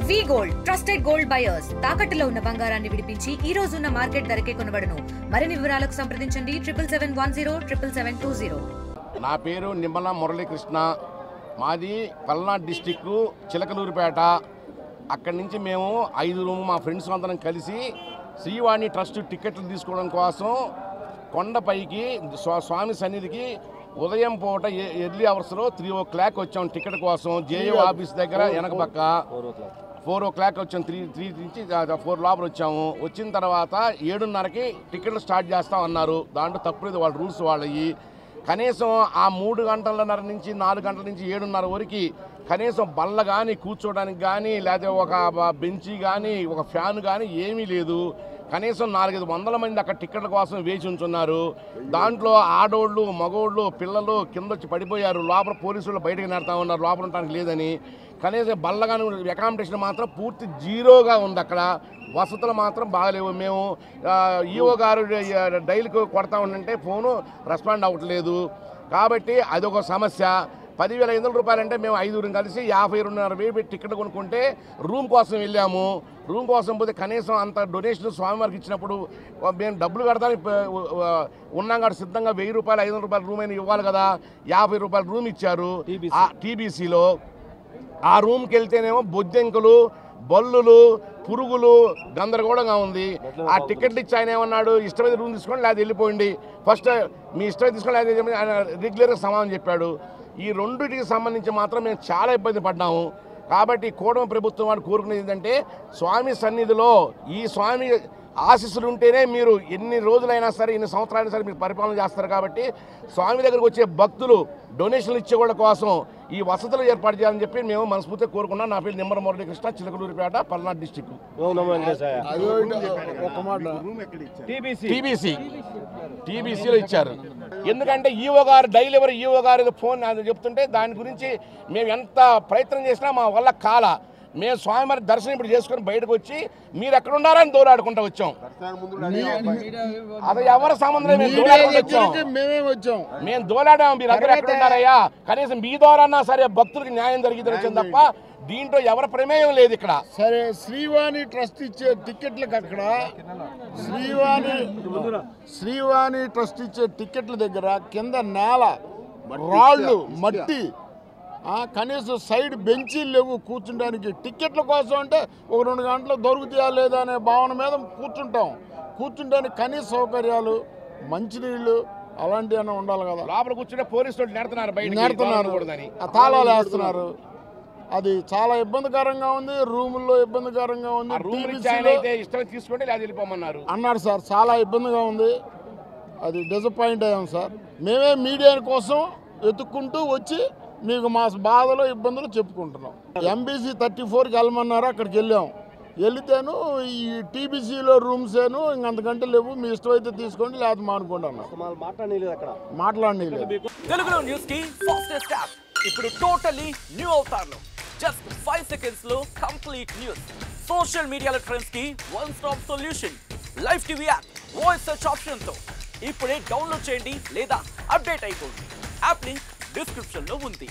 వి gold trusted gold buyers తాకట్టులో ఉన్న బంగారాన్ని విడిపించి ఈ రోజు ఉన్న మార్కెట్ ధరకే కొనబడును. మరిన్ని వివరాలకు సంప్రదించండి 77107720. నా పేరు నిమ్మల మురళీకృష్ణ. మాది పల్నాడు డిస్టిక్ చిలకలూరుపేట. అక్కడి నుంచి మేము 5 మా ఫ్రెండ్స్ అందరం కలిసి శ్రీవాణి ట్రస్ట్ టికెట్లు తీసుకోవడం కోసం కొండపైకి స్వామి సన్నిధికి ఉదయం పూట ఎర్లీ అవర్స్లో 3 o'clock వచ్చాం టికెట్ కోసం. జేఏ ఆఫీస్ దగ్గర వెనక పక్క 4 o'clock వచ్చాం. 3 నుంచి 4 లోపల వచ్చాము. వచ్చిన తర్వాత 7:30కి టికెట్లు స్టార్ట్ చేస్తాం అన్నారు. దాంట్లో తప్పులేదు, వాళ్ళ రూల్స్ వాళ్ళవి. కనీసం ఆ 3 గంటలన్నర నుంచి 4 గంటల నుంచి 7:30 వరకు కనీసం బల్ల కానీ కూర్చోడానికి కానీ లేకపోతే ఒక బెంచీ కానీ ఒక ఫ్యాన్ కానీ ఏమీ లేదు. కనీసం 400-500 మంది అక్కడ టికెట్ల కోసం వేచి ఉంచున్నారు. దాంట్లో ఆడోళ్ళు మగోళ్ళు పిల్లలు కింద వచ్చి పడిపోయారు. లోపల పోలీసులు బయటకు నెడతా ఉన్నారు, లోపల ఉండడానికి లేదని. కనీసం బల్లగాని అకామిడేషన్ మాత్రం పూర్తి జీరోగా ఉంది. అక్కడ వసతులు మాత్రం బాగలేవు. మేము ఈఓ గారు డైలీకి కొడతా ఉంటే ఫోను రెస్పాండ్ అవ్వట్లేదు. కాబట్టి అదొక సమస్య. 10,500 రూపాయలంటే మేము 5 కలిసి 52,500 పెట్టి టికెట్ కొనుక్కుంటే రూమ్ కోసం వెళ్ళాము. రూమ్ కోసం పోతే కనీసం అంత డొనేషన్ స్వామివారికి ఇచ్చినప్పుడు మేము డబ్బులు కడతానికి ఉన్నాం కాబట్టి సిద్ధంగా 1,000 రూపాయలు 500 రూపాయల రూమ్ అయినా ఇవ్వాలి కదా. 50 రూపాయల రూమ్ ఇచ్చారు టీబీసీలో. ఆ రూమ్కి వెళ్తేనేమో బొజ్జంకులు బల్లులు పురుగులు గందరగోళంగా ఉంది. ఆ టికెట్లు ఇచ్చి ఆయన ఏమన్నాడు, ఇష్టమైన రూమ్ తీసుకోండి లేదా వెళ్ళిపోయింది, ఫస్ట్ మీ ఇష్టమైన తీసుకోండి లేదా ఆయన రెగ్యులర్గా సమాధానం చెప్పాడు. ఈ రెండింటికి సంబంధించి మాత్రం మేము చాలా ఇబ్బంది పడ్డాము. కాబట్టి కూటమి ప్రభుత్వం వాడు కోరుకునేది ఏంటంటే స్వామి సన్నిధిలో ఈ స్వామి ఆశీస్సులు ఉంటేనే మీరు ఎన్ని రోజులైనా సరే ఎన్ని సంవత్సరాలైనా సరే మీరు పరిపాలన చేస్తారు. కాబట్టి స్వామి దగ్గరకు వచ్చే భక్తులు డొనేషన్లు ఇచ్చేవాళ్ళ కోసం ఈ వసతులు ఏర్పాటు చేయాలని చెప్పి మేము మనస్ఫూర్తిగా కోరుకున్నాం. నా పేరు నిమ్మల మురళీకృష్ణ, చిలకలూరుపేట, పల్నాడు డిస్టిక్. టీబీసీలో ఇచ్చారు. ఎందుకంటే ఈఓ గారు డైలీ ఈఓ గారు ఫోన్ చెప్తుంటే దాని గురించి మేము ఎంత ప్రయత్నం చేసినా మా వల్ల కాల. మేము స్వామివారి దర్శనం ఇప్పుడు చేసుకుని బయటకు వచ్చి మీరు ఎక్కడ ఉన్నారని దోలాడుకుంటూ వచ్చాం. అది ఎవరి సంబంధం వచ్చాం. మేము దోలాడాము, మీరు అందరూ ఎక్కడ ఉన్నారయ్యా, కనీసం మీ ద్వారా సరే భక్తులకి న్యాయం జరిగిందని వచ్చింది తప్ప దీంట్లో ఎవరి ప్రమేయం లేదు ఇక్కడ. సరే, శ్రీవాణి ట్రస్ట్ ఇచ్చే టికెట్లకు అక్కడ శ్రీవాణి ట్రస్ట్ ఇచ్చే టికెట్ల దగ్గర కింద నేల రాళ్ళు మట్టి, కనీసం సైడ్ బెంచీలు లేవు కూర్చుంటానికి. టికెట్ల కోసం అంటే ఒక 2 గంటలు దొరుకుతాయా లేదా అనే భావన మీద కూర్చుంటానికి కనీస సౌకర్యాలు మంచినీళ్ళు అలాంటివన్నీ ఉండాలి కదా. లోపల కూర్చుంటే పోలీసులు నెడుతున్నారు, తాళాలు వేస్తున్నారు. అది చాలా ఇబ్బందికరంగా ఉంది. రూముల్లో ఇబ్బందికరంగా ఉంది. తీసుకోండి లేదా వెళ్ళిపోమన్నారు అన్నాడు సార్. చాలా ఇబ్బందిగా ఉంది. అది డిసప్పాయింట్ అయ్యాం సార్. మేమే మీడియా కోసం వెతుక్కుంటూ వచ్చి మీకు మా బాధలు ఇబ్బందులు చెప్పుకుంటున్నాం. ఎంబీసీ 34కి వెళ్ళమన్నారు, అక్కడికి వెళ్ళాం. వెళితేను ఈ టీబీసీలో రూమ్స్ ఏను ఇంకంతకంటే లేవు, మీ ఇష్టం అయితే తీసుకోండి లేదా మానుకోండి అన్నారు. మాట్లాడలేదు. తెలుగులో న్యూస్ కి ఫాస్టెస్ట్ యాప్ ఇప్పుడు టోటలీ న్యూ అవతార్లో జస్ట్ 5 seconds లో కంప్లీట్ న్యూస్. సోషల్ మీడియాలో ట్రెండ్స్ కి one stop solution. Live TV app voice search option తో ఇప్పుడే డౌన్లోడ్ చేయండి లేదా అప్డేట్ అయిపోండి. యాప్ లింక్ డిస్క్రిప్షన్ లో ఉంది.